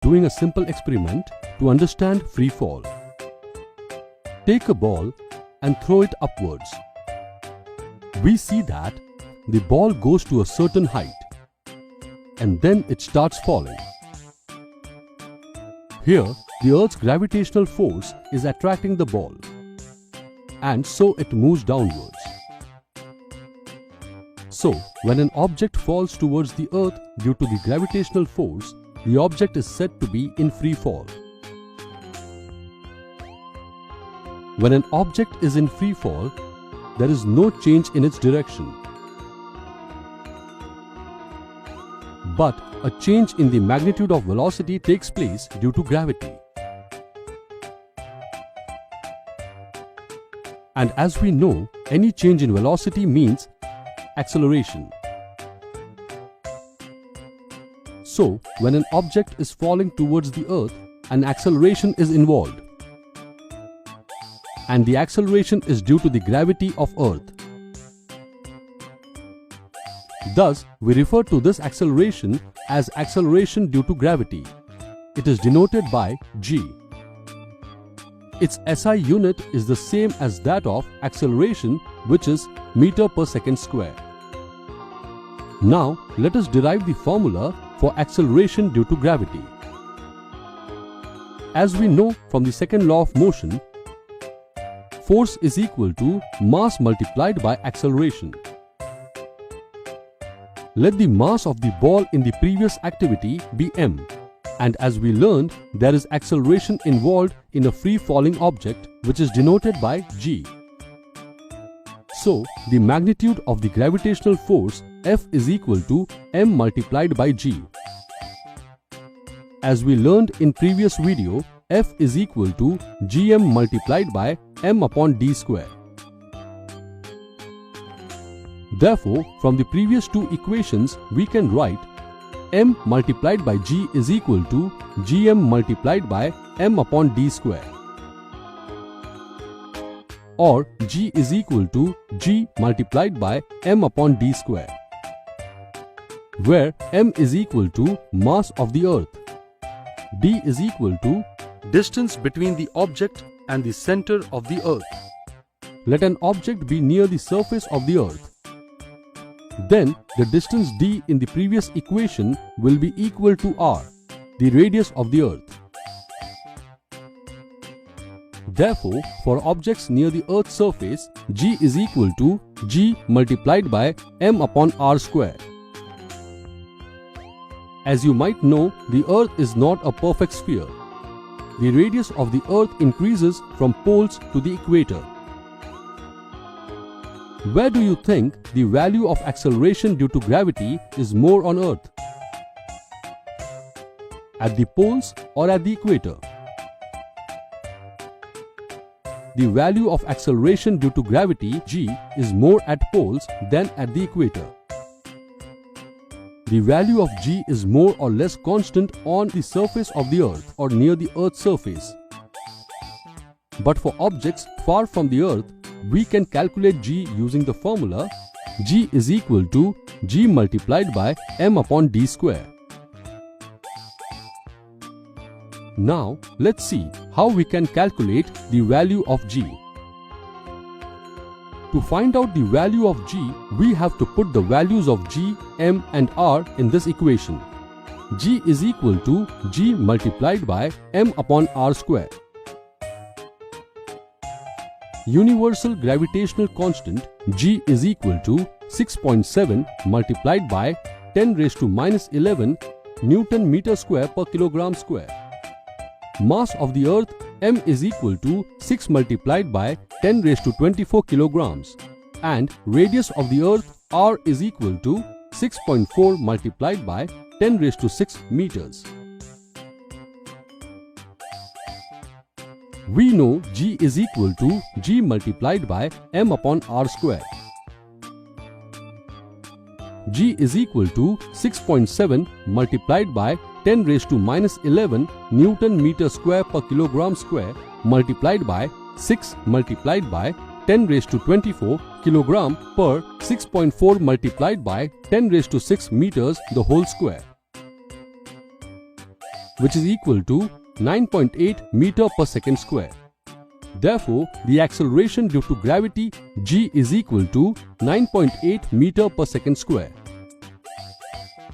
doing a simple experiment to understand free fall. Take a ball and throw it upwards. We see that the ball goes to a certain height and then it starts falling. Here, the Earth's gravitational force is attracting the ball, and so it moves downwards. So, when an object falls towards the Earth due to the gravitational force, the object is said to be in free fall. When an object is in free fall, there is no change in its direction, but a change in the magnitude of velocity takes place due to gravity. And as we know, any change in velocity means acceleration. So, when an object is falling towards the Earth, an acceleration is involved. And the acceleration is due to the gravity of Earth. Thus, we refer to this acceleration as acceleration due to gravity. It is denoted by g. Its SI unit is the same as that of acceleration, which is meter per second square. Now, let us derive the formula for acceleration due to gravity. As we know from the second law of motion, force is equal to mass multiplied by acceleration. Let the mass of the ball in the previous activity be m, and as we learned, there is acceleration involved in a free-falling object, which is denoted by g. So, the magnitude of the gravitational force F is equal to m multiplied by g. As we learned in previous video, F is equal to gm multiplied by m upon d square. Therefore, from the previous two equations, we can write m multiplied by g is equal to gm multiplied by m upon d square, or g is equal to g multiplied by m upon d square, where m is equal to mass of the Earth, d is equal to distance between the object and the center of the Earth. Let an object be near the surface of the Earth. Then the distance d in the previous equation will be equal to r, the radius of the Earth. Therefore, for objects near the Earth's surface, g is equal to g multiplied by m upon r square. As you might know, the Earth is not a perfect sphere. The radius of the Earth increases from poles to the equator. Where do you think the value of acceleration due to gravity is more on Earth? At the poles or at the equator? The value of acceleration due to gravity, g, is more at poles than at the equator. The value of g is more or less constant on the surface of the Earth or near the Earth's surface. But for objects far from the Earth, we can calculate g using the formula g is equal to g multiplied by m upon d square. Now, let's see how we can calculate the value of g. To find out the value of g, we have to put the values of g, m and r in this equation. G is equal to g multiplied by m upon r square. Universal gravitational constant g is equal to 6.7 multiplied by 10 raised to minus 11 Newton meter square per kilogram square. Mass of the Earth m is equal to 6 multiplied by 10 raised to 24 kilograms, and radius of the Earth r is equal to 6.4 multiplied by 10 raised to 6 meters. We know g is equal to g multiplied by m upon r square. G is equal to 6.7 multiplied by 10 raised to minus 11 Newton meter square per kilogram square multiplied by 6 multiplied by 10 raised to 24 kilogram per 6.4 multiplied by 10 raised to 6 meters the whole square. which is equal to 9.8 meter per second square. Therefore, the acceleration due to gravity g is equal to 9.8 meter per second square.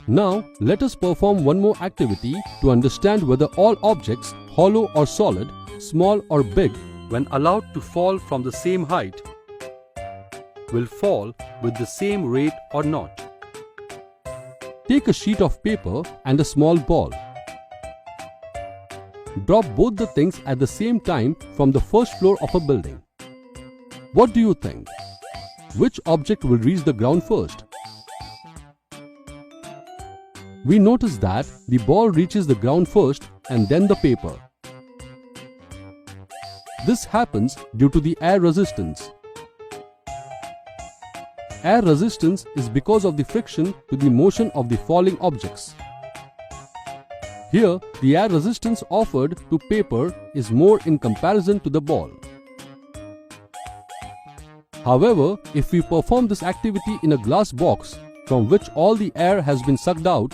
Now, let us perform one more activity to understand whether all objects, hollow or solid, small or big, when allowed to fall from the same height, will fall with the same rate or not. Take a sheet of paper and a small ball. Drop both the things at the same time from the first floor of a building. What do you think? Which object will reach the ground first? We notice that the ball reaches the ground first and then the paper. This happens due to the air resistance. Air resistance is because of the friction to the motion of the falling objects. Here, the air resistance offered to paper is more in comparison to the ball. However, if we perform this activity in a glass box from which all the air has been sucked out,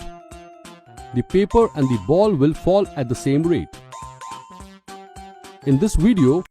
the paper and the ball will fall at the same rate. In this video,